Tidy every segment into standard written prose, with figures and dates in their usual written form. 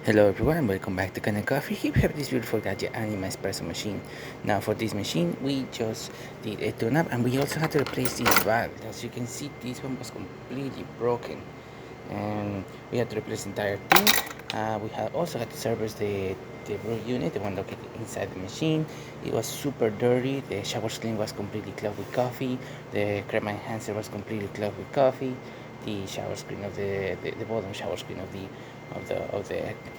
Hello everyone, welcome back to Kanen Coffee. Here we have this beautiful Gaggia Anima Espresso machine. Now for this machine, we just did a tune-up and we also had to replace this valve. As you can see, this one was completely broken and we had to replace the entire thing. We also had to service the brew unit, the one located inside the machine. It was super dirty. The shower screen was completely clogged with coffee. The crema enhancer was completely clogged with coffee. The shower screen of the bottom shower screen of the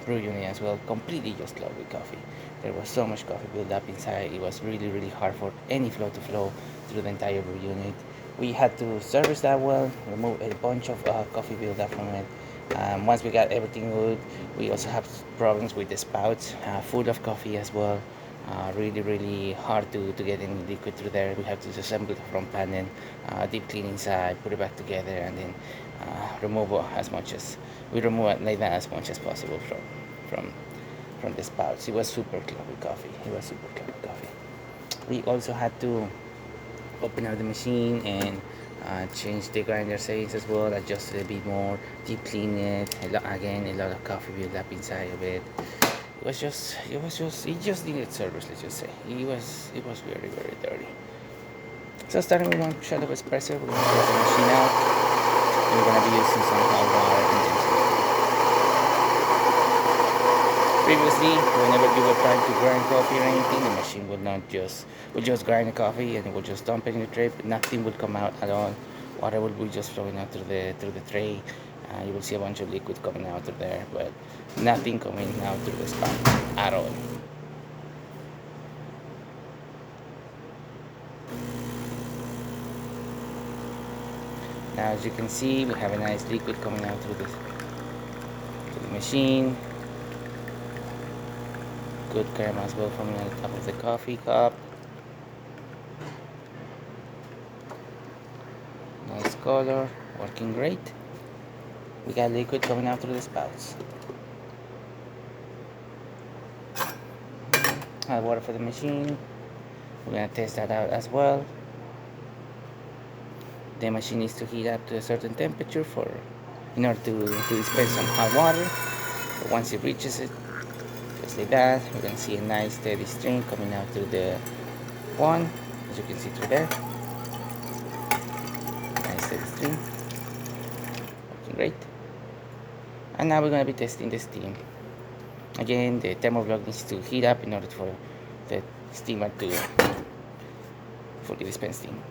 brew unit as well, completely just clogged with coffee. There was so much coffee built up inside. It was really hard for any flow to flow through the entire brew unit. We had to service that well, remove a bunch of coffee buildup from it. Once we got everything good, we also have problems with the spouts, full of coffee as well. Really hard to get any liquid through there. We have to disassemble the front panel, deep clean inside, put it back together, and then remove as much as we remove it like that as much as possible from the spouts. It was super clogged with coffee. It was super clogged with coffee. We also had to open up the machine and change the grinder settings as well, adjust it a bit more, deep clean it. Again, a lot of coffee built up inside of it. It just needed service. Let's just say it was very dirty. So starting with one shot of espresso, we're gonna close the machine out. And we're gonna be using some hot water intensive. Previously, whenever you were trying to grind coffee or anything, the machine would just grind the coffee and it would just dump it in the tray, but nothing would come out at all. Water would be just flowing out through the tray. You will see a bunch of liquid coming out of there, but nothing coming out through the spout at all. Now, as you can see, we have a nice liquid coming out through the machine. Good crema as well from the top of the coffee cup. Nice color, working great. We got liquid coming out through the spouts. Hot water for the machine. We're gonna test that out as well. The machine needs to heat up to a certain temperature in order to dispense some hot water. But once it reaches it, just like that, we're gonna see a nice steady stream coming out through the one, as you can see through there. Nice steady stream, working great. And now we're gonna be testing the steam. Again, the thermoblock needs to heat up in order for the steamer to fully dispense steam.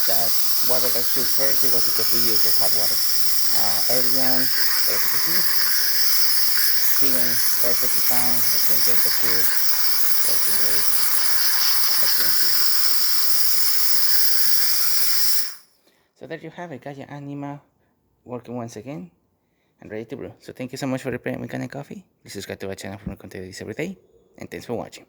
That water got chilled first, it was because we used the hot water early on. But as you can see, steaming perfectly fine, excellent temperature, working great, as you can see. So there you have it, Gaggia Anima working once again and ready to brew. So thank you so much for replaying with Kanen Coffee. Please subscribe to our channel for more content every day, and thanks for watching.